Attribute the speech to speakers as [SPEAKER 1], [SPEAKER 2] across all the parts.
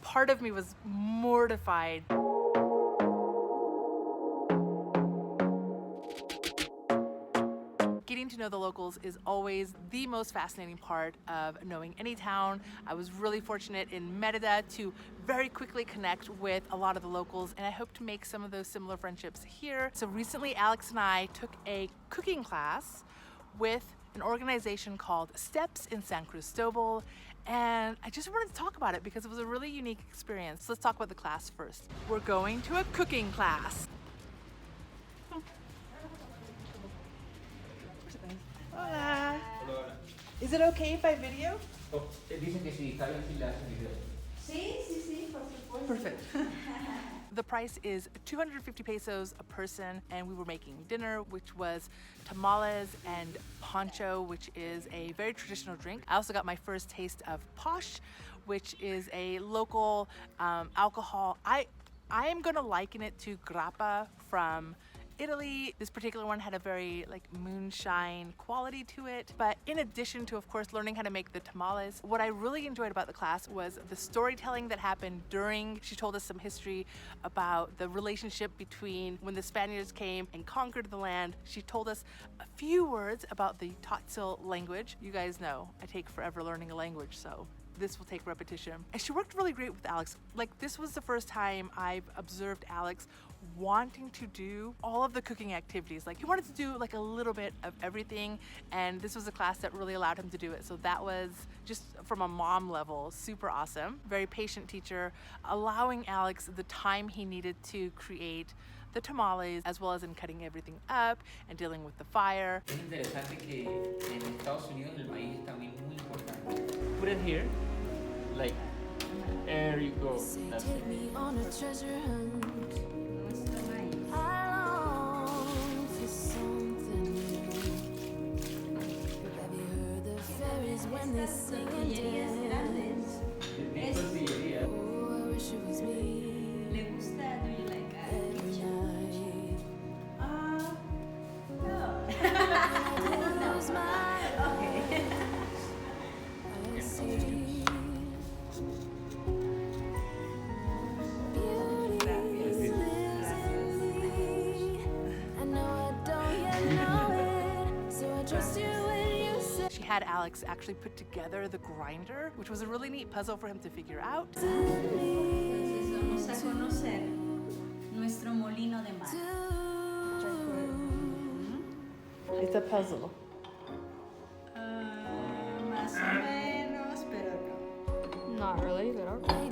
[SPEAKER 1] Part of me was mortified. Getting to know the locals is always the most fascinating part of knowing any town. I was really fortunate in Merida to very quickly connect with a lot of the locals, and I hope to make some of those similar friendships here. So recently, Alex and I took a cooking class with an organization called Steps in San Cristobal, and I just wanted to talk about it because it was a really unique experience. So let's talk about the class first. We're going to a cooking class. Hola.
[SPEAKER 2] Hola.
[SPEAKER 1] Is it okay if I video?
[SPEAKER 2] Oh, dicen que sí, está bien si le hacen video.
[SPEAKER 3] Sí, por supuesto.
[SPEAKER 1] Perfect. The price is 250 pesos a person, and we were making dinner, which was tamales and poncho, which is a very traditional drink. I also got my first taste of posh, which is a local alcohol. I am gonna liken it to grappa from Italy. This particular one had a very moonshine quality to it. But in addition to, of course, learning how to make the tamales, what I really enjoyed about the class was the storytelling that happened during. She told us some history about the relationship between when the Spaniards came and conquered the land. She told us a few words about the Tzotzil language. You guys know I take forever learning a language, so this will take repetition. And she worked really great with Alex. This was the first time I've observed Alex wanting to do all of the cooking activities. He wanted to do a little bit of everything, and this was a class that really allowed him to do it. So that was, just from a mom level, super awesome. Very patient teacher, allowing Alex the time he needed to create the tamales, as well as in cutting everything up and dealing with the fire.
[SPEAKER 2] Es interesante que en Estados Unidos el maíz es también muy importante. Put it here, there you go. That's it.
[SPEAKER 4] Take me on a treasure hunt.
[SPEAKER 3] Nuestro maíz.
[SPEAKER 4] I long for something new. Have you heard the fairies when they
[SPEAKER 3] Estas
[SPEAKER 4] sing and
[SPEAKER 3] tortillerías
[SPEAKER 4] dance?
[SPEAKER 3] grandes.
[SPEAKER 2] Es tortillería.
[SPEAKER 4] Oh, I wish it was me.
[SPEAKER 3] ¿Le gusta? Do you like
[SPEAKER 4] Every night.
[SPEAKER 3] No.
[SPEAKER 4] Close my
[SPEAKER 3] Okay.
[SPEAKER 4] eyes, see. Beauty lives in me. I know I don't yet know it, so I trust you when you say.
[SPEAKER 1] She had Alex actually put together the grinder, which was a really neat puzzle for him to figure out.
[SPEAKER 3] Entonces vamos a conocer nuestro molino de mar.
[SPEAKER 1] It's a puzzle.
[SPEAKER 3] Más o menos, pero no.
[SPEAKER 5] Not really, but okay.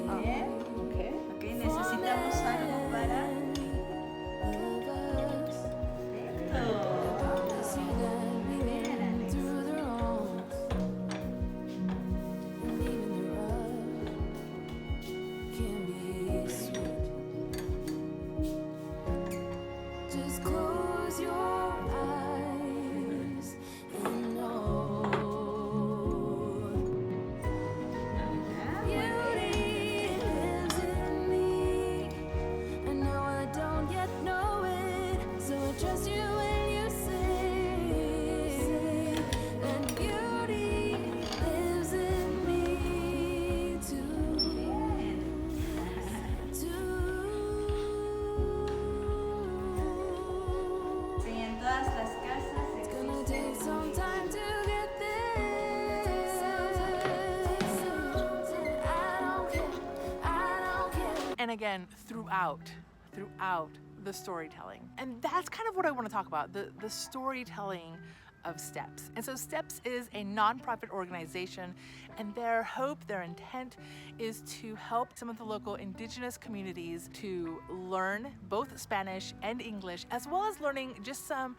[SPEAKER 3] Muy bien.
[SPEAKER 1] Okay.
[SPEAKER 3] Ok, necesitamos algo para.
[SPEAKER 4] Just close your eyes and know beauty lives in me. I know I don't yet know it, so I trust you when you say that beauty lives in me too.
[SPEAKER 3] Sí, en todas las casas
[SPEAKER 4] It's gonna take
[SPEAKER 3] existe
[SPEAKER 4] some time to get there. I don't care.
[SPEAKER 1] And again, throughout the storytelling. And that's kind of what I want to talk about, the storytelling of Steps. And so Steps is a nonprofit organization, and their hope, their intent is to help some of the local indigenous communities to learn both Spanish and English, as well as learning just some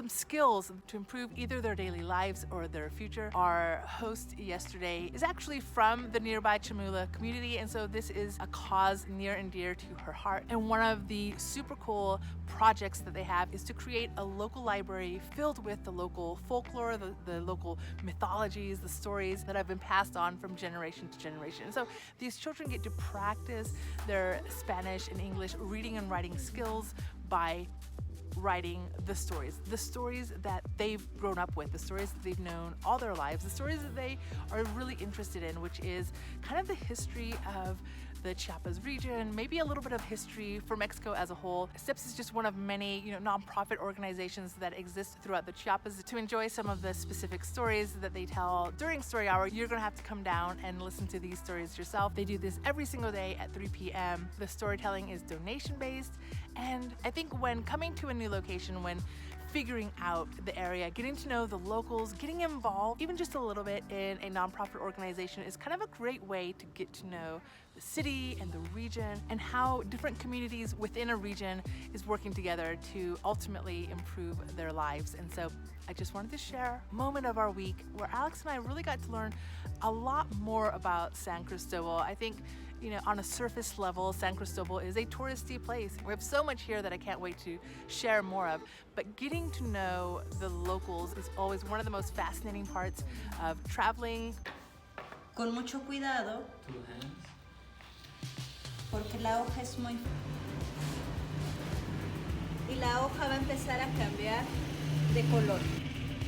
[SPEAKER 1] skills to improve either their daily lives or their future. Our host yesterday is actually from the nearby Chamula community, and so this is a cause near and dear to her heart. And one of the super cool projects that they have is to create a local library filled with the local folklore, the local mythologies, the stories that have been passed on from generation to generation. And so these children get to practice their Spanish and English reading and writing skills by writing the stories that they've grown up with, the stories that they've known all their lives, the stories that they are really interested in, which is kind of the history of the Chiapas region, maybe a little bit of history for Mexico as a whole. STEPS is just one of many, nonprofit organizations that exist throughout the Chiapas. To enjoy some of the specific stories that they tell during Story Hour, you're gonna have to come down and listen to these stories yourself. They do this every single day at 3 p.m. The storytelling is donation-based, and I think when coming to a new location, when figuring out the area, getting to know the locals, getting involved, even just a little bit in a nonprofit organization is kind of a great way to get to know the city and the region and how different communities within a region is working together to ultimately improve their lives. And so I just wanted to share a moment of our week where Alex and I really got to learn a lot more about San Cristobal. I think on a surface level, San Cristobal is a touristy place. We have so much here that I can't wait to share more of. But getting to know the locals is always one of the most fascinating parts of traveling.
[SPEAKER 3] Con mucho cuidado,
[SPEAKER 2] 2 hands.
[SPEAKER 3] porque la hoja es muy... Y la hoja va a empezar a cambiar de color.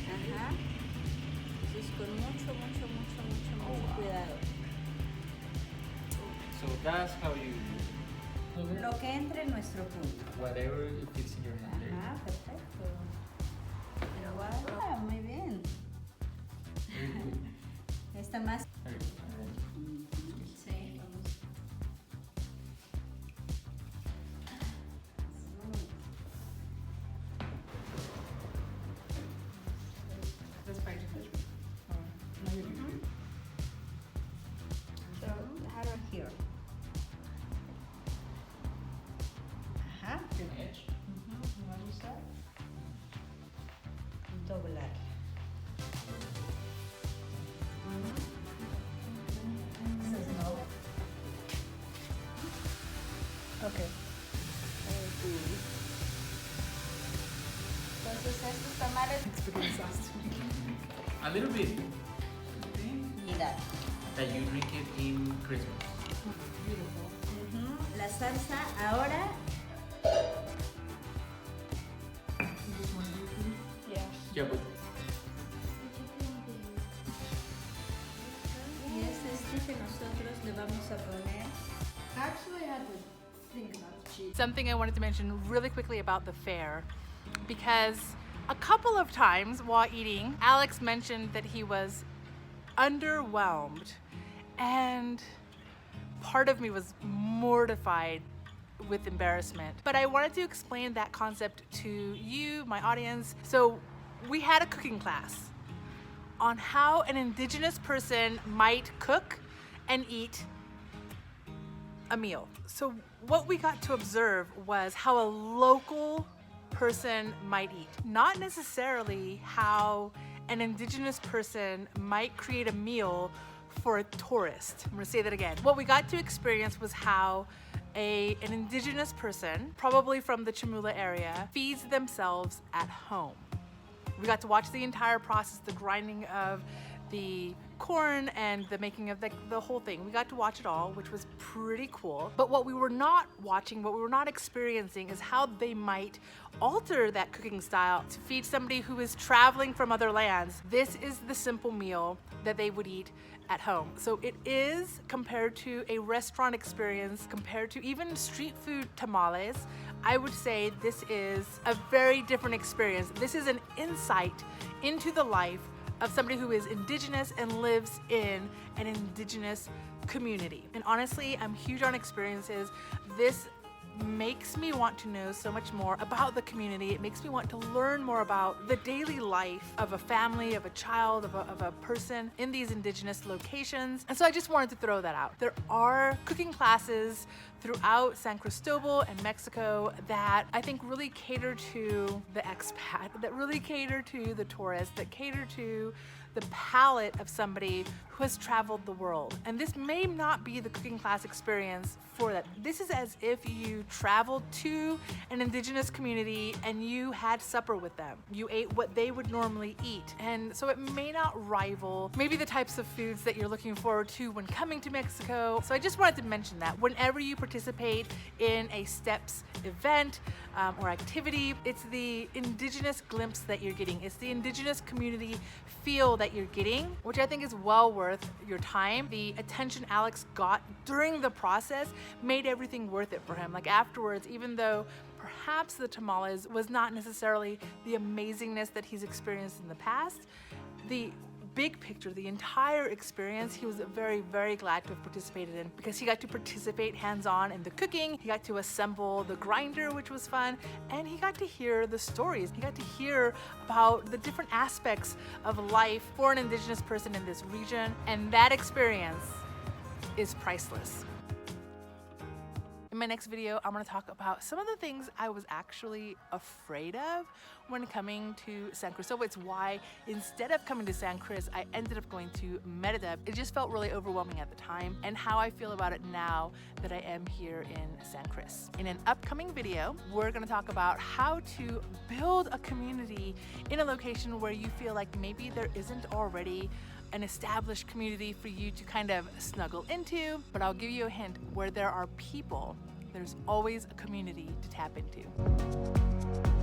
[SPEAKER 3] Ajá. Entonces con mucho cuidado.
[SPEAKER 2] So that's how you
[SPEAKER 3] Lo que entre en nuestro punto.
[SPEAKER 2] whatever it fits in your hand. There you
[SPEAKER 3] Ajá, perfecto. Wow, muy bien.
[SPEAKER 2] go. Very good.
[SPEAKER 3] Esta más.
[SPEAKER 2] Very good. And then
[SPEAKER 3] Sí, vamos.
[SPEAKER 1] That's practical.
[SPEAKER 3] So, how do here? Ajá.
[SPEAKER 2] edge.
[SPEAKER 3] Vamos a doblar.
[SPEAKER 1] Okay.
[SPEAKER 3] Entonces estos tamales,
[SPEAKER 2] A little bit
[SPEAKER 3] mirad.
[SPEAKER 2] that you drink it in Christmas.
[SPEAKER 3] La salsa ahora.
[SPEAKER 2] Yeah, but
[SPEAKER 3] Y es que nosotros le vamos a poner.
[SPEAKER 5] Actually, I had to think about cheese.
[SPEAKER 1] Something I wanted to mention really quickly about the fair, because a couple of times while eating, Alex mentioned that he was underwhelmed, and part of me was mortified with embarrassment. But I wanted to explain that concept to you, my audience. So we had a cooking class on how an indigenous person might cook and eat a meal. So what we got to observe was how a local person might eat, not necessarily how an indigenous person might create a meal for a tourist. I'm gonna say that again. What we got to experience was how an indigenous person, probably from the Chamula area, feeds themselves at home. We got to watch the entire process, the grinding of the corn and the making of the whole thing. We got to watch it all, which was pretty cool. But what we were not watching, what we were not experiencing is how they might alter that cooking style to feed somebody who is traveling from other lands. This is the simple meal that they would eat at home. So it is, compared to a restaurant experience, compared to even street food tamales, I would say this is a very different experience. This is an insight into the life of somebody who is indigenous and lives in an indigenous community. And honestly, I'm huge on experiences. This makes me want to know so much more about the community. It makes me want to learn more about the daily life of a family, of a child, of a person in these indigenous locations. And so I just wanted to throw that out. There are cooking classes throughout San Cristobal and Mexico that I think really cater to the expat, that really cater to the tourist, that cater to the palate of somebody who has traveled the world. And this may not be the cooking class experience for that. This is as if you traveled to an indigenous community and you had supper with them. You ate what they would normally eat. And so it may not rival maybe the types of foods that you're looking forward to when coming to Mexico. So I just wanted to mention that whenever you participate in a STEPS event or activity, it's the indigenous glimpse that you're getting. It's the indigenous community feel that you're getting, which I think is well worth your time. The attention Alex got during the process made everything worth it for him. Like afterwards, even though perhaps the tamales was not necessarily the amazingness that he's experienced in the past, the big picture, the entire experience, he was very, very glad to have participated in, because he got to participate hands-on in the cooking, he got to assemble the grinder, which was fun, and he got to hear the stories. He got to hear about the different aspects of life for an indigenous person in this region, and that experience is priceless. In my next video, I'm gonna talk about some of the things I was actually afraid of when coming to San Cristobal. It's why instead of coming to San Cris, I ended up going to Merida. It just felt really overwhelming at the time, and how I feel about it now that I am here in San Cris. In an upcoming video, we're gonna talk about how to build a community in a location where you feel like maybe there isn't already an established community for you to kind of snuggle into, but I'll give you a hint: where there are people, there's always a community to tap into.